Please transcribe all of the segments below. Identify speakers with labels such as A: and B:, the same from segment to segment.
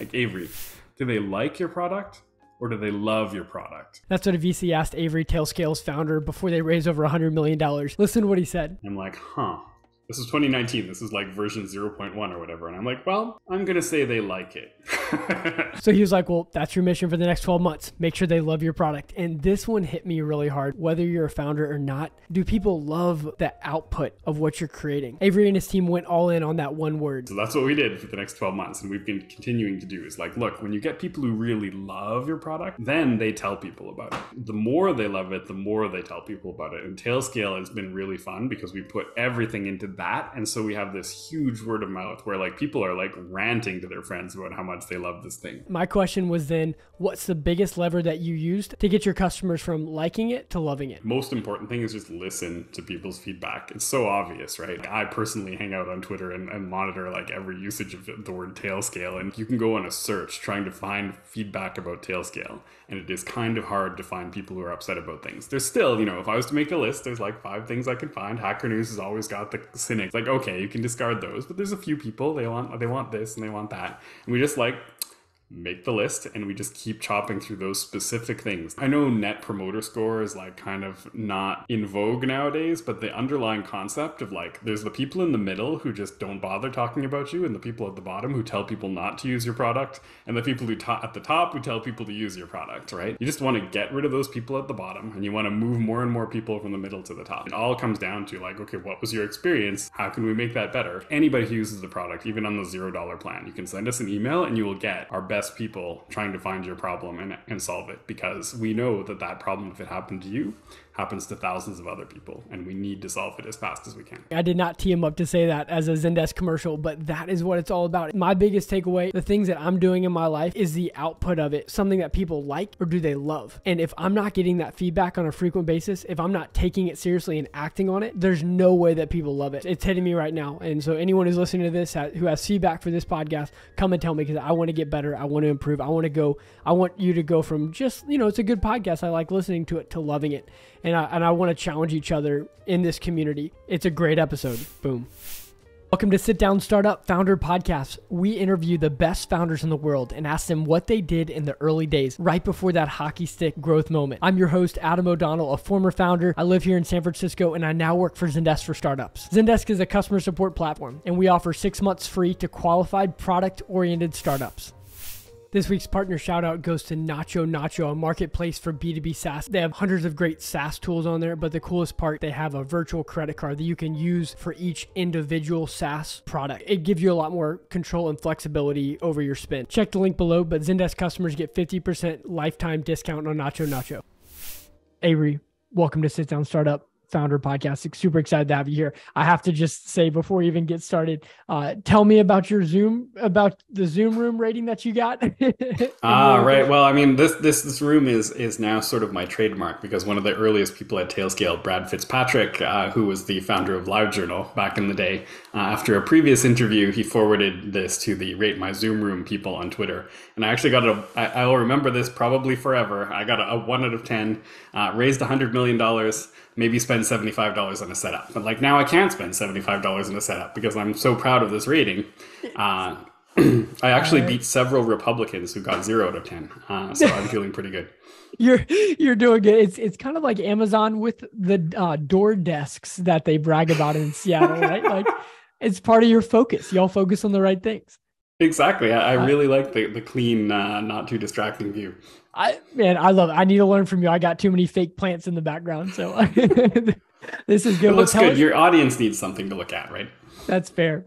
A: Like, Avery, do they like your product or do they love your product?
B: That's what a VC asked Avery, Tailscale's founder, before they raised over $100 million. Listen to what he said.
A: I'm like, this is 2019. This is like version 0.1 or whatever. And I'm like, well, I'm going to say they like it.
B: So he was like, well, that's your mission for the next 12 months. Make sure they love your product. And this one hit me really hard. Whether you're a founder or not, do people love the output of what you're creating? Avery and his team went all in on that one word.
A: So that's what we did for the next 12 months. And we've been continuing to do is like, look, when you get people who really love your product, then they tell people about it. The more they love it, the more they tell people about it. And Tailscale has been really fun because we put everything into that. And so we have this huge word of mouth where like people are like ranting to their friends about how much they love this thing.
B: My question was then, what's the biggest lever that you used to get your customers from liking it to loving it?
A: Most important thing is just listen to people's feedback. It's so obvious, right? I personally hang out on Twitter and monitor like every usage of the word Tailscale. And you can go on a search trying to find feedback about Tailscale. And it is kind of hard to find people who are upset about things. There's still, if I was to make a list, there's like 5 things I could find. Hacker News has always got the cynics. Like, okay, you can discard those, but there's a few people, they want this and they want that. And we just like make the list and we just keep chopping through those specific things. I know net promoter score is like kind of not in vogue nowadays, but the underlying concept of like, there's the people in the middle who just don't bother talking about you and the people at the bottom who tell people not to use your product and the people who at the top who tell people to use your product, right? You just want to get rid of those people at the bottom and you want to move more and more people from the middle to the top. It all comes down to like, okay, what was your experience? How can we make that better? Anybody who uses the product, even on the $0 plan, you can send us an email and you will get our best people trying to find your problem and solve it, because we know that problem, if it happened to you, happens to thousands of other people, and we need to solve it as fast as we can.
B: I did not tee him up to say that as a Zendesk commercial, but that is what it's all about. My biggest takeaway, the things that I'm doing in my life, is the output of it, something that people like or do they love. And if I'm not getting that feedback on a frequent basis, if I'm not taking it seriously and acting on it, there's no way that people love it. It's hitting me right now. And so anyone who's listening to this who has feedback for this podcast, come and tell me, because I want to get better. I want to improve. I want you to go from just, it's a good podcast, I like listening to it, to loving it. And I want to challenge each other in this community. It's a great episode. Boom. Welcome to Sit Down Startup Founder Podcast. We interview the best founders in the world and ask them what they did in the early days, right before that hockey stick growth moment. I'm your host, Adam O'Donnell, a former founder. I live here in San Francisco and I now work for Zendesk for Startups. Zendesk is a customer support platform and we offer 6 months free to qualified product-oriented startups. This week's partner shout out goes to Nacho, a marketplace for B2B SaaS. They have hundreds of great SaaS tools on there, but the coolest part, they have a virtual credit card that you can use for each individual SaaS product. It gives you a lot more control and flexibility over your spend. Check the link below, but Zendesk customers get 50% lifetime discount on Nacho. Avery, welcome to Sit Down Startup Founder Podcast. Super excited to have you here. I have to just say before we even get started, tell me about the Zoom room rating that you got.
A: Right. Well, I mean, this room is now sort of my trademark, because one of the earliest people at Tailscale, Brad Fitzpatrick, who was the founder of LiveJournal back in the day, after a previous interview, he forwarded this to the Rate My Zoom Room people on Twitter. And I actually got I'll remember this probably forever. I got a 1 out of 10, raised $100 million, maybe spend $75 on a setup. But like now I can't spend $75 on a setup because I'm so proud of this rating. I actually beat several Republicans who got 0 out of 10. So I'm feeling pretty good.
B: You're doing good. It's kind of like Amazon with the door desks that they brag about in Seattle, right? Like it's part of your focus. Y'all focus on the right things.
A: Exactly. I really like the clean, not too distracting view.
B: I love it. I need to learn from you. I got too many fake plants in the background. So this is good.
A: It looks good. Your audience needs something to look at, right?
B: That's fair.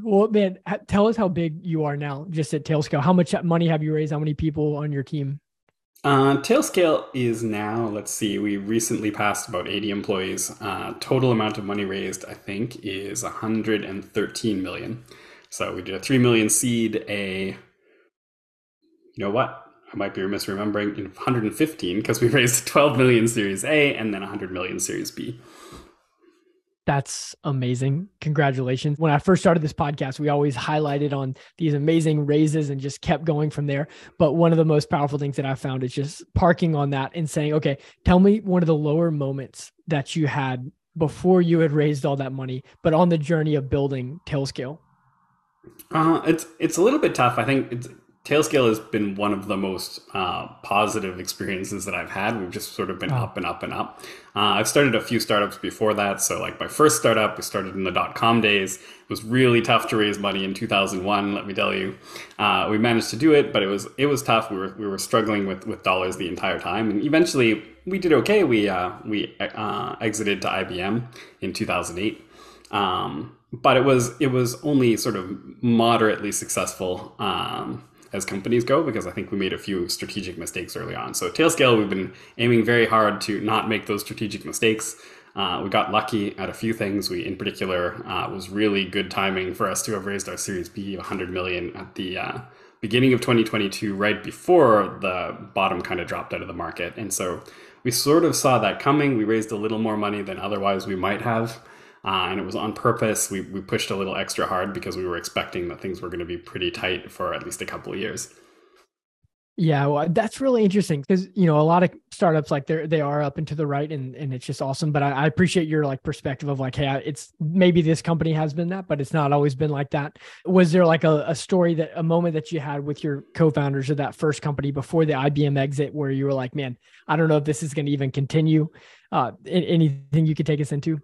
B: Well, man, tell us how big you are now just at Tailscale. How much money have you raised? How many people on your team?
A: Tailscale is now, let's see, we recently passed about 80 employees. Total amount of money raised, I think, is 113 million. So we did a 3 million seed, you know what? I might be misremembering, 115, because we raised 12 million Series A and then 100 million Series B.
B: That's amazing. Congratulations. When I first started this podcast, we always highlighted on these amazing raises and just kept going from there. But one of the most powerful things that I found is just parking on that and saying, okay, tell me one of the lower moments that you had before you had raised all that money, but on the journey of building Tailscale.
A: It's a little bit tough. I think Tailscale has been one of the most positive experiences that I've had. We've just sort of been
B: Wow.
A: up and up and up. I've started a few startups before that. So, like my first startup, we started in the .com days. It was really tough to raise money in 2001. Let me tell you, we managed to do it, but it was tough. We were struggling with dollars the entire time, and eventually we did okay. We exited to IBM in 2008. But it was only sort of moderately successful as companies go, because I think we made a few strategic mistakes early on. So at Tailscale, we've been aiming very hard to not make those strategic mistakes. We got lucky at a few things. In particular, it was really good timing for us to have raised our Series B of 100 million at the beginning of 2022, right before the bottom kind of dropped out of the market. And so we sort of saw that coming. We raised a little more money than otherwise we might have. And it was on purpose. We pushed a little extra hard because we were expecting that things were going to be pretty tight for at least a couple of years.
B: Yeah, well, that's really interesting because a lot of startups like they are up and to the right, and it's just awesome. But I appreciate your like perspective of like, hey, it's maybe this company has been that, but it's not always been like that. Was there like a story, that a moment that you had with your co-founders of that first company before the IBM exit where you were like, man, I don't know if this is going to even continue? Anything you could take us into?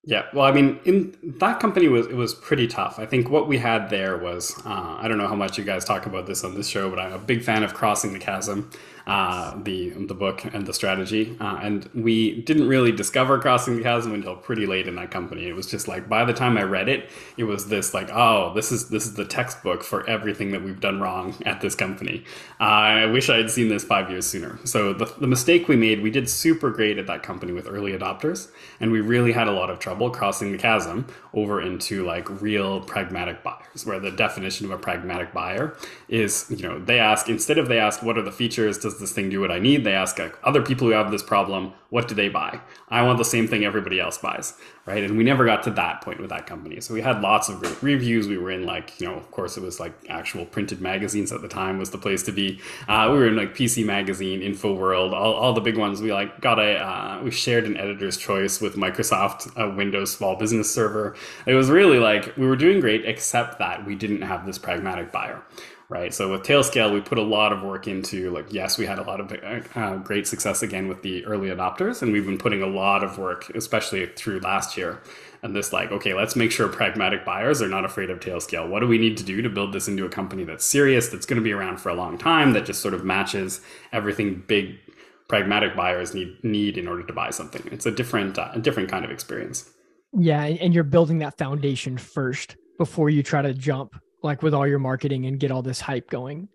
A: Yeah, well, I mean, in that company it was pretty tough. I think what we had there was I don't know how much you guys talk about this on this show, but I'm a big fan of Crossing the Chasm, the book and the strategy, and we didn't really discover Crossing the Chasm until pretty late in that company. It was just like by the time I read it, it was this like, oh, this is the textbook for everything that we've done wrong at this company. I wish I had seen this 5 years sooner. So the mistake we made, we did super great at that company with early adopters, and we really had a lot of trouble crossing the chasm over into like real pragmatic buyers, where the definition of a pragmatic buyer is, they ask what are the features, does this thing do what I need, they ask like, other people who have this problem, what do they buy? I want the same thing everybody else buys, right? And we never got to that point with that company. So we had lots of great reviews. We were in like, of course it was like actual printed magazines at the time was the place to be. We were in like PC Magazine, InfoWorld, all the big ones. We like we shared an editor's choice with Microsoft Windows Small Business Server. It was really like we were doing great, except that we didn't have this pragmatic buyer. Right. So with Tailscale, we put a lot of work into like, yes, we had a lot of great success again with the early adopters. And we've been putting a lot of work, especially through last year. And this like, okay, let's make sure pragmatic buyers are not afraid of Tailscale. What do we need to do to build this into a company that's serious, that's going to be around for a long time, that just sort of matches everything big pragmatic buyers need in order to buy something? It's a different kind of experience.
B: Yeah, and you're building that foundation first before you try to jump like with all your marketing and get all this hype going.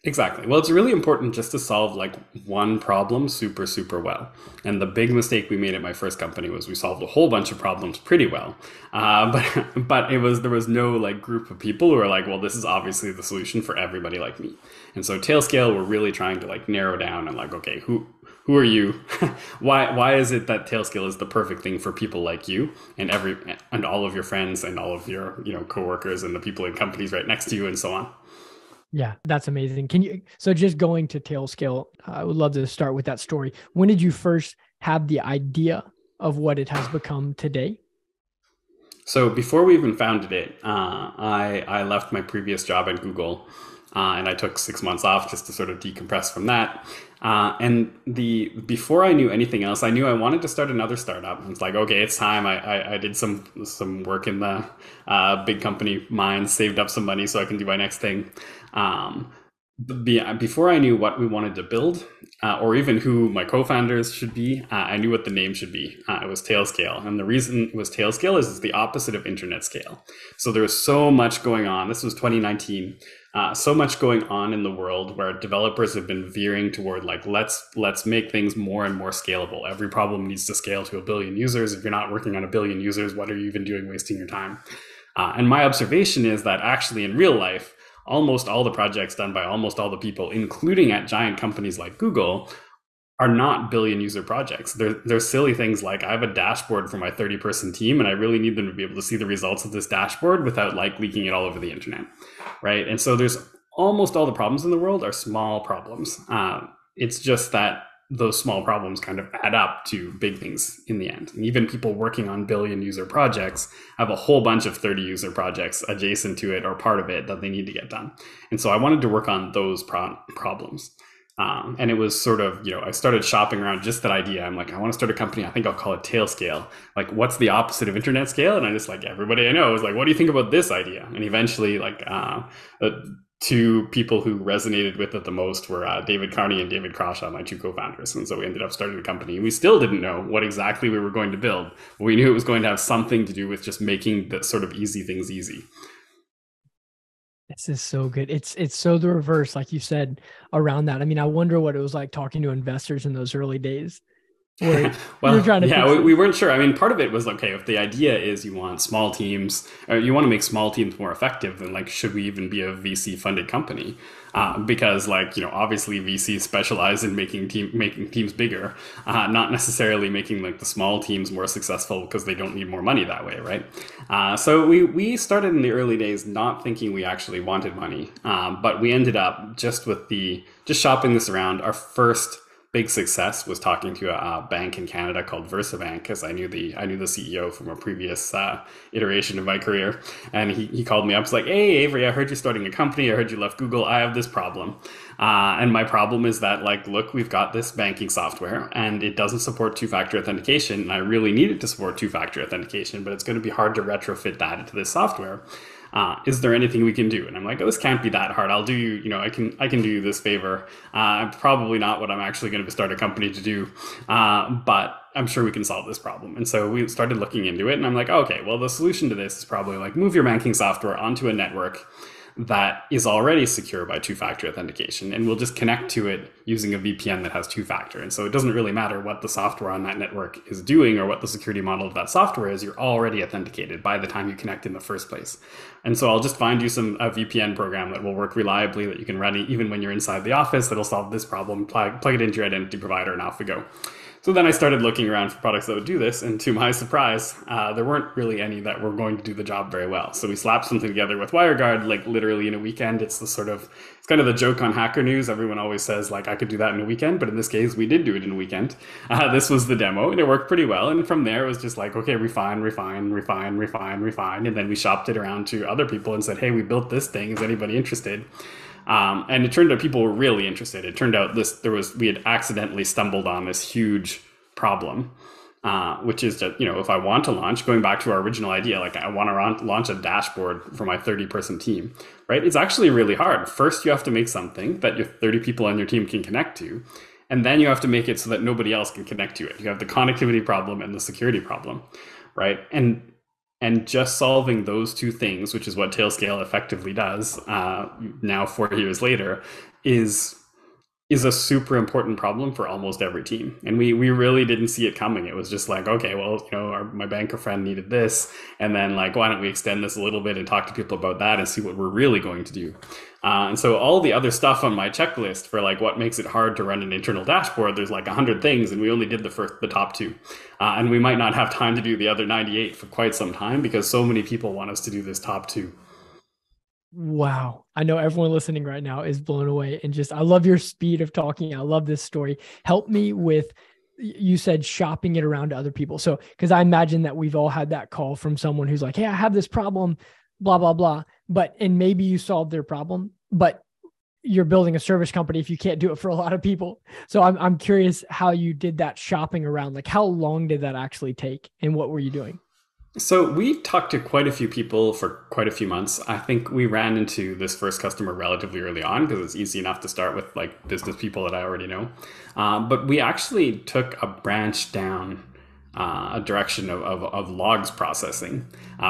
A: Exactly. Well, it's really important just to solve like one problem super, super well. And the big mistake we made at my first company was we solved a whole bunch of problems pretty well. But there was no like group of people who are like, well, this is obviously the solution for everybody like me. And so Tailscale, we're really trying to like narrow down and like, okay, who are you? Why is it that Tailscale is the perfect thing for people like you and all of your friends and all of your coworkers and the people in companies right next to you and so on?
B: Yeah, that's amazing. So just going to Tailscale, I would love to start with that story. When did you first have the idea of what it has become today?
A: So before we even founded it, I left my previous job at Google, and I took 6 months off just to sort of decompress from that. And before I knew anything else, I knew I wanted to start another startup. It's like, okay, it's time. I did some work in the big company mine, saved up some money so I can do my next thing. Um, Before I knew what we wanted to build, or even who my co-founders should be, I knew what the name should be. It was Tailscale, and the reason it was Tailscale is it's the opposite of internet scale. So there was so much going on. This was 2019. So much going on in the world where developers have been veering toward like let's make things more and more scalable. Every problem needs to scale to 1 billion users. If you're not working on 1 billion users, what are you even doing wasting your time? And my observation is that actually in real life, almost all the projects done by almost all the people, including at giant companies like Google, are not billion user projects. They're silly things like I have a dashboard for my 30-person team and I really need them to be able to see the results of this dashboard without like leaking it all over the internet, right? And so there's almost all the problems in the world are small problems. It's just that those small problems kind of add up to big things in the end. And even people working on billion user projects have a whole bunch of 30 user projects adjacent to it or part of it that they need to get done. And so I wanted to work on those problems. And it was sort of, I started shopping around just that idea. I'm like, I want to start a company. I think I'll call it Tailscale. Like, what's the opposite of internet scale? And I just like, everybody I know was like, what do you think about this idea? And eventually, like, two people who resonated with it the most were David Carney and David Crawshaw, my two co-founders. And so we ended up starting a company. We still didn't know what exactly we were going to build, but we knew it was going to have something to do with just making the sort of easy things easy.
B: This is so good. It's so the reverse, like you said, around that. I mean, I wonder what it was like talking to investors in those early days.
A: Well, yeah, we weren't sure. I mean, part of it was, okay, if the idea is you want small teams, or you want to make small teams more effective, then like, should we even be a VC funded company? Because like, obviously VCs specialize in making teams bigger, not necessarily making like the small teams more successful because they don't need more money that way, right? So we started in the early days not thinking we actually wanted money, but we ended up just shopping this around. Our first big success was talking to a bank in Canada called VersaBank, because I knew the CEO from a previous iteration of my career, and he called me up. He's like, "Hey, Avery, I heard you're starting a company. I heard you left Google. I have this problem, and my problem is that, like, look, we've got this banking software, and it doesn't support two-factor authentication, and I really need it to support two-factor authentication, but it's going to be hard to retrofit that into this software. Is there anything we can do?" And I'm like, "Oh, this can't be that hard. I'll do you, I can do you this favor. Probably not what I'm actually going to start a company to do, but I'm sure we can solve this problem." And so we started looking into it, and I'm like, okay, well, the solution to this is probably like move your banking software onto a network that is already secure by two-factor authentication, and we'll just connect to it using a VPN that has two-factor. And so it doesn't really matter what the software on that network is doing or what the security model of that software is. You're already authenticated by the time you connect in the first place. And so I'll just find you a VPN program that will work reliably, that you can run even when you're inside the office, that'll solve this problem. Plug it into your identity provider, and off we go. So then I started looking around for products that would do this, and to my surprise, there weren't really any that were going to do the job very well. So we slapped something together with WireGuard, like literally in a weekend. It's kind of the joke on Hacker News. Everyone always says, like, I could do that in a weekend, but in this case, we did do it in a weekend. This was the demo, and it worked pretty well. And from there, it was just like, okay, refine. And then we shopped it around to other people and said, "Hey, we built this thing. Is anybody interested?" And it turned out people were really interested. It turned out we had accidentally stumbled on this huge problem, which is that, if I want to launch, going back to our original idea, like I want to launch a dashboard for my 30-person team, right? It's actually really hard. First, you have to make something that your 30 people on your team can connect to. And then you have to make it so that nobody else can connect to it. You have the connectivity problem and the security problem, right? And just solving those two things, which is what Tailscale effectively does now 4 years later, is a super important problem for almost every team. And we really didn't see it coming. It was just like, okay, well, my banker friend needed this. And then like, why don't we extend this a little bit and talk to people about that and see what we're really going to do? And so all the other stuff on my checklist for like what makes it hard to run an internal dashboard, there's like 100 things, and we only did the top two. And we might not have time to do the other 98 for quite some time because so many people want us to do this top two.
B: Wow. I know everyone listening right now is blown away, and I love your speed of talking. I love this story. Help me with, you said shopping it around to other people. So, because I imagine that we've all had that call from someone who's like, "Hey, I have this problem, blah, blah, blah." And maybe you solved their problem, but you're building a service company if you can't do it for a lot of people. So I'm curious how you did that shopping around. Like, how long did that actually take, and what were you doing?
A: So we talked to quite a few people for quite a few months. I think we ran into this first customer relatively early on because it's easy enough to start with like business people that I already know. But we actually took a branch down a direction of logs processing,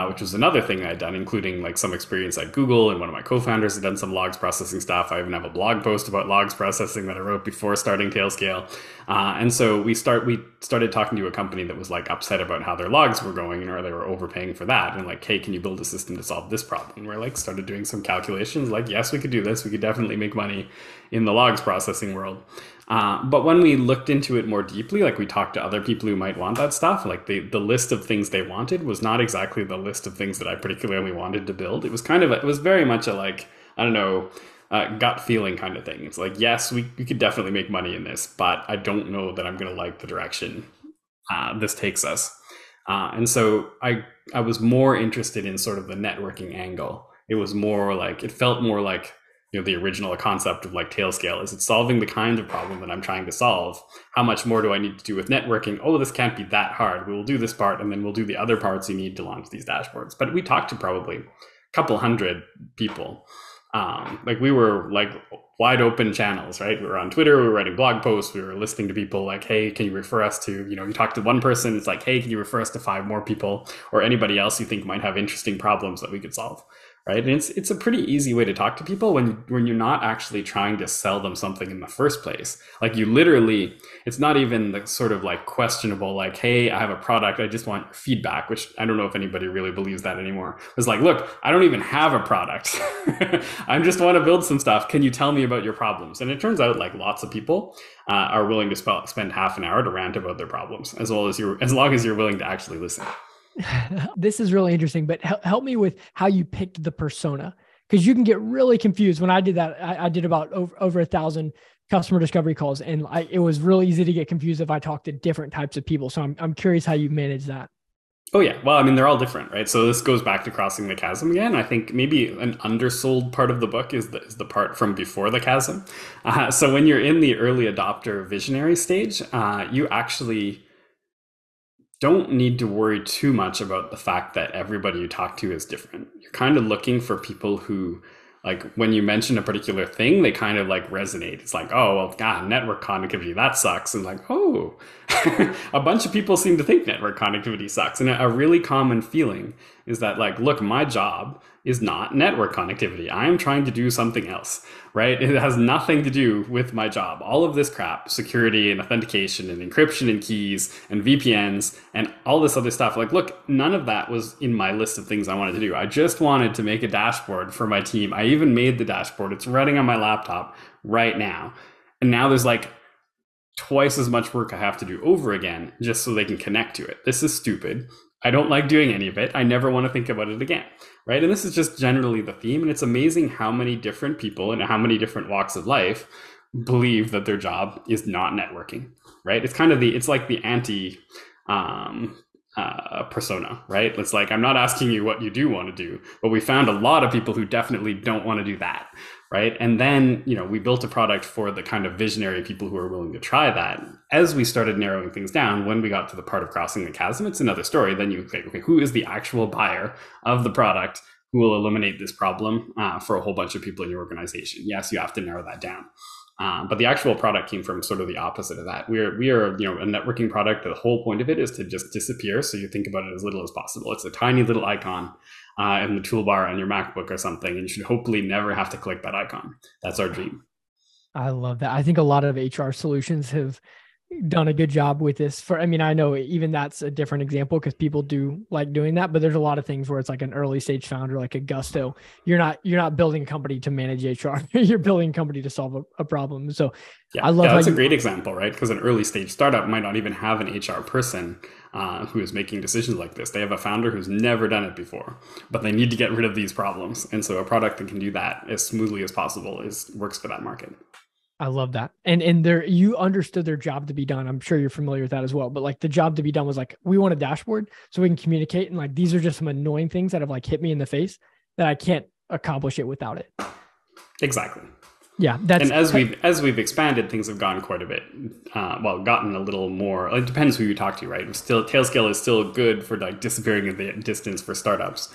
A: which was another thing I'd done, including like some experience at Google, and one of my co-founders had done some logs processing stuff. I even have a blog post about logs processing that I wrote before starting Tailscale. And so we started talking to a company that was like upset about how their logs were going, or they were overpaying for that. And like, "Hey, can you build a system to solve this problem?" And we're like, started doing some calculations, like, yes, we could do this. We could definitely make money in the logs processing world. But when we looked into it more deeply, like we talked to other people who might want that stuff, like the list of things they wanted was not exactly the list of things that I particularly wanted to build. It was very much a like, I don't know, gut feeling kind of thing. It's like, yes, we could definitely make money in this, but I don't know that I'm going to like the direction this takes us. And so I was more interested in sort of the networking angle. It was more like, it felt more like, the original concept of like Tailscale. Is it solving the kind of problem that I'm trying to solve? How much more do I need to do with networking? Oh, this can't be that hard. We will do this part, and then we'll do the other parts you need to launch these dashboards. But we talked to probably a couple hundred people. Like we were like wide open channels, right? We were on Twitter, we were writing blog posts, we were listening to people like, hey, can you refer us to, you talk to one person, it's like, hey, can you refer us to 5 more people or anybody else you think might have interesting problems that we could solve, right? And it's a pretty easy way to talk to people when you're not actually trying to sell them something in the first place. Like you literally, it's not even the sort of like questionable, like, hey, I have a product, I just want feedback, which I don't know if anybody really believes that anymore. It's like, look, I don't even have a product. I just want to build some stuff. Can you tell me about your problems? And it turns out like lots of people are willing to spend half an hour to rant about their problems, as long as you're willing to actually listen.
B: This is really interesting, but help me with how you picked the persona, because you can get really confused. When I did that, I did about over 1,000 customer discovery calls, and it was really easy to get confused if I talked to different types of people. So I'm curious how you manage that.
A: Oh yeah, well, I mean, they're all different, right? So this goes back to crossing the chasm again. I think maybe an undersold part of the book is the part from before the chasm. So when you're in the early adopter visionary stage, you actually don't need to worry too much about the fact that everybody you talk to is different. You're kind of looking for people who, like, when you mention a particular thing, they kind of like resonate. It's like, oh, well, God, network connectivity, that sucks. And like, oh, a bunch of people seem to think network connectivity sucks. And a really common feeling is that, like, look, my job is not network connectivity. I am trying to do something else, right? It has nothing to do with my job. All of this crap, security and authentication and encryption and keys and VPNs and all this other stuff. Like, look, none of that was in my list of things I wanted to do. I just wanted to make a dashboard for my team. I even made the dashboard. It's running on my laptop right now. And now there's like twice as much work I have to do over again just so they can connect to it. This is stupid. I don't like doing any of it. I never want to think about it again, right? And this is just generally the theme. And it's amazing how many different people and how many different walks of life believe that their job is not networking, right? It's like the anti persona, right? It's like, I'm not asking you what you do want to do, but we found a lot of people who definitely don't want to do that, right? And then, we built a product for the kind of visionary people who are willing to try that. As we started narrowing things down, when we got to the part of crossing the chasm, it's another story. Then you say, okay, who is the actual buyer of the product who will eliminate this problem for a whole bunch of people in your organization? Yes, you have to narrow that down. But the actual product came from sort of the opposite of that. We are a networking product. The whole point of it is to just disappear. So you think about it as little as possible. It's a tiny little icon in the toolbar on your MacBook or something, and you should hopefully never have to click that icon. That's our dream.
B: I love that. I think a lot of HR solutions have done a good job with this. I know even that's a different example because people do like doing that, but there's a lot of things where it's like an early stage founder, like a Gusto. You're not building a company to manage HR. You're building a company to solve a problem. So
A: yeah, I love that's a great example, right? Because an early stage startup might not even have an HR person who is making decisions like this. They have a founder who's never done it before, but they need to get rid of these problems. And so a product that can do that as smoothly as possible works for that market.
B: I love that. And you understood their job to be done. I'm sure you're familiar with that as well. But like the job to be done was like, we want a dashboard so we can communicate. And like, these are just some annoying things that have like hit me in the face that I can't accomplish it without it.
A: Exactly.
B: Yeah,
A: and as we've expanded, things have gone quite a bit. Gotten a little more. It depends who you talk to, right? Tailscale is still good for like disappearing in the distance for startups.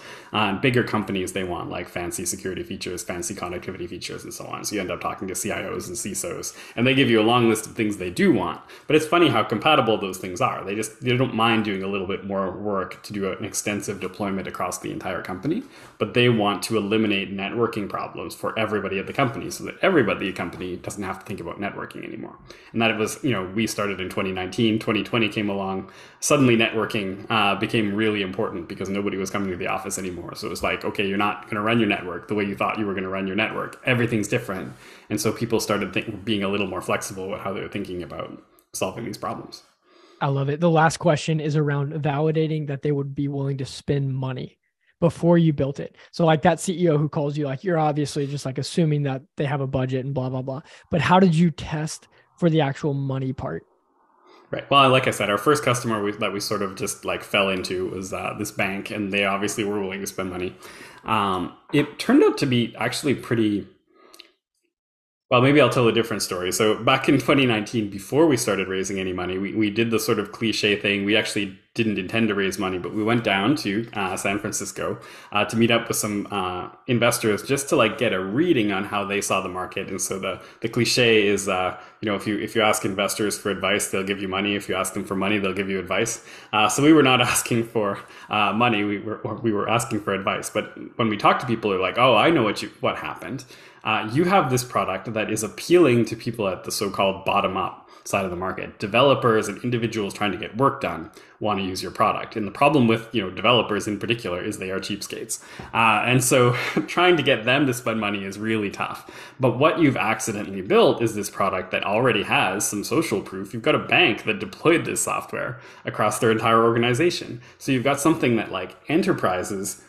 A: Bigger companies, they want like fancy security features, fancy connectivity features, and so on. So you end up talking to CIOs and CISOs, and they give you a long list of things they do want. But it's funny how compatible those things are. They don't mind doing a little bit more work to do an extensive deployment across the entire company, but they want to eliminate networking problems for everybody at the company so that everybody at the company doesn't have to think about networking anymore. And that it was, we started in 2019, 2020 came along. Suddenly networking became really important because nobody was coming to the office anymore. So it was like, okay, you're not going to run your network the way you thought you were going to run your network. Everything's different. And so people started being a little more flexible about how they were thinking about solving these problems.
B: I love it. The last question is around validating that they would be willing to spend money. before you built it. So like that CEO who calls you, like you're obviously just like assuming that they have a budget and blah, blah, blah. But how did you test for the actual money part?
A: Right. Well, like I said, our first customer that we sort of just like fell into was this bank, and they obviously were willing to spend money. It turned out to be actually pretty. Well, maybe I'll tell a different story. So back in 2019, before we started raising any money, we did the sort of cliche thing. We actually didn't intend to raise money, but we went down to San Francisco to meet up with some investors just to like get a reading on how they saw the market. And so the cliche is, if you ask investors for advice, they'll give you money. If you ask them for money, they'll give you advice. So we were not asking for money. We were asking for advice. But when we talk to people, they're like, "Oh, I know what happened. You have this product that is appealing to people at the so-called bottom-up side of the market. Developers and individuals trying to get work done want to use your product. And the problem with developers in particular is they are cheapskates. And so trying to get them to spend money is really tough. But what you've accidentally built is this product that already has some social proof. You've got a bank that deployed this software across their entire organization. So you've got something that like enterprises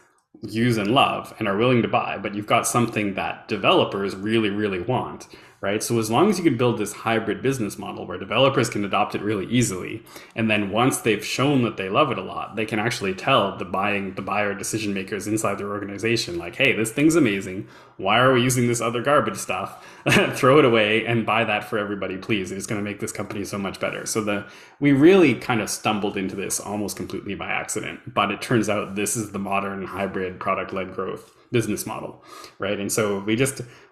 A: use and love and are willing to buy, but you've got something that developers really, really want, right? So as long as you can build this hybrid business model where developers can adopt it really easily, and then once they've shown that they love it a lot, they can actually tell the buyer decision makers inside their organization, like, hey, this thing's amazing. Why are we using this other garbage stuff? Throw it away and buy that for everybody, please. It's going to make this company so much better. So we really kind of stumbled into this almost completely by accident, but it turns out this is the modern hybrid product-led growth business model, right? And so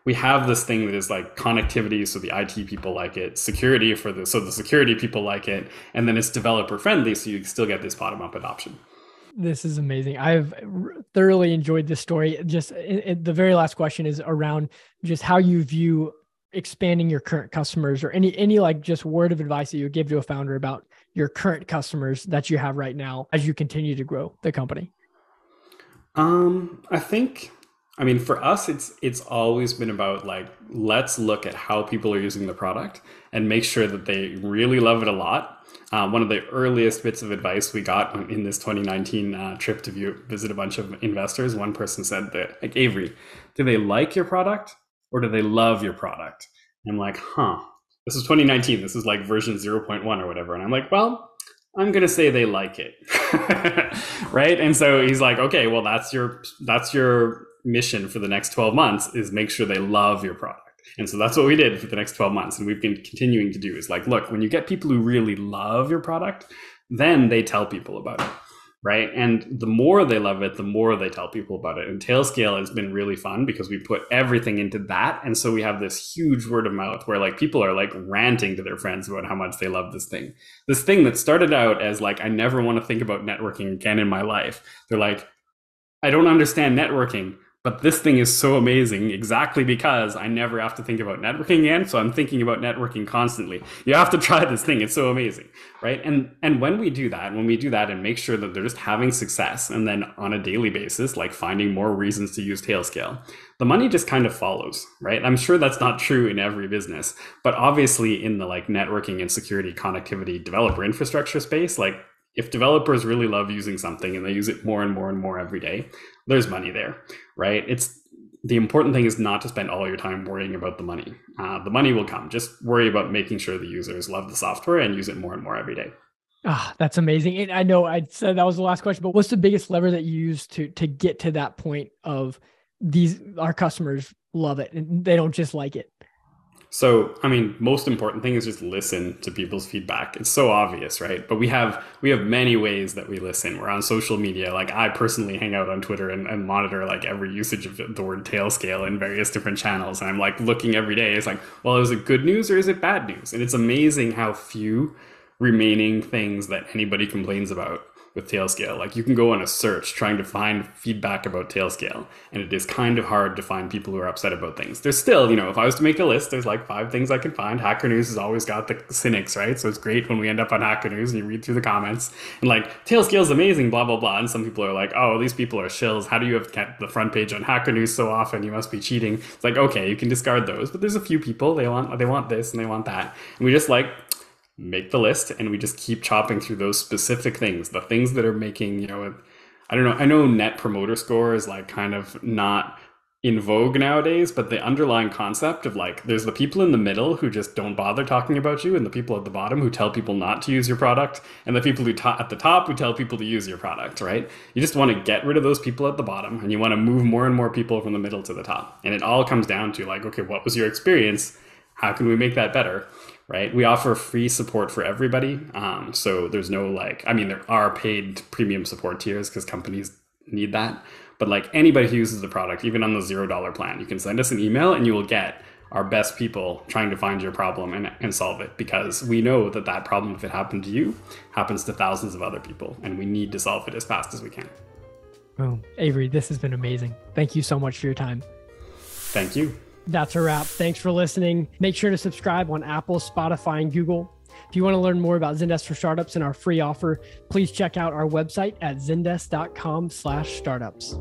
A: we have this thing that is like connectivity, so the IT people like it, security so the security people like it, and then it's developer friendly, so you still get this bottom-up adoption.
B: This is amazing. I've thoroughly enjoyed this story. Just the very last question is around just how you view expanding your current customers, or any like just word of advice that you would give to a founder about your current customers that you have right now as you continue to grow the company.
A: For us, it's always been about like, let's look at how people are using the product and make sure that they really love it a lot. One of the earliest bits of advice we got in this 2019 trip to visit a bunch of investors, one person said that, like, Avery, do they like your product or do they love your product? And I'm like, this is 2019. This is like version 0.1 or whatever. And I'm like, well, I'm going to say they like it. Right. And so he's like, okay, well, that's your mission for the next 12 months is make sure they love your product. And so that's what we did for the next 12 months. And we've been continuing to do is like, look, when you get people who really love your product, then they tell people about it. Right. And the more they love it, the more they tell people about it. And Tailscale has been really fun because we put everything into that. And so we have this huge word of mouth where like people are like ranting to their friends about how much they love this thing that started out as like, I never want to think about networking again in my life. They're like, I don't understand networking, but this thing is so amazing exactly because I never have to think about networking again. So I'm thinking about networking constantly. You have to try this thing. It's so amazing, right? And when we do that and make sure that they're just having success, and then on a daily basis, like finding more reasons to use Tailscale, the money just kind of follows, right? I'm sure that's not true in every business, but obviously in the like networking and security connectivity developer infrastructure space, like if developers really love using something and they use it more and more and more every day, there's money there, right? The important thing is not to spend all your time worrying about the money. The money will come. Just worry about making sure the users love the software and use it more and more every day.
B: That's amazing. And I know I said that was the last question, but what's the biggest lever that you use to get to that point of our customers love it and they don't just like it?
A: So, most important thing is just listen to people's feedback. It's so obvious, right? But we have many ways that we listen. We're on social media. Like I personally hang out on Twitter and monitor like every usage of the word Tailscale in various different channels. And I'm like looking every day. It's like, well, is it good news or is it bad news? And it's amazing how few remaining things that anybody complains about with Tailscale. Like you can go on a search trying to find feedback about Tailscale, and it is kind of hard to find people who are upset about things. There's still, if I was to make a list, there's like 5 things I can find. Hacker News has always got the cynics, right? So it's great when we end up on Hacker News and you read through the comments and like, Tailscale's amazing, blah, blah, blah. And some people are like, oh, these people are shills. How do you have kept the front page on Hacker News so often? You must be cheating. It's like, okay, you can discard those, but there's a few people, they want this and they want that. And we just like, make the list and we just keep chopping through those specific things, the things that are making, I don't know. I know net promoter score is like kind of not in vogue nowadays, but the underlying concept of like there's the people in the middle who just don't bother talking about you, and the people at the bottom who tell people not to use your product, and the people who at the top who tell people to use your product, right? You just want to get rid of those people at the bottom, and you want to move more and more people from the middle to the top. And it all comes down to like, okay, what was your experience? How can we make that better? Right? We offer free support for everybody. So there's no like, I mean, there are paid premium support tiers because companies need that. But like anybody who uses the product, even on the $0 plan, you can send us an email and you will get our best people trying to find your problem and solve it, because we know that that problem, if it happened to you, happens to thousands of other people, and we need to solve it as fast as we can.
B: Boom. Avery, this has been amazing. Thank you so much for your time.
A: Thank you.
B: That's a wrap. Thanks for listening. Make sure to subscribe on Apple, Spotify, and Google. If you want to learn more about Zendesk for Startups and our free offer, please check out our website at zendesk.com/startups.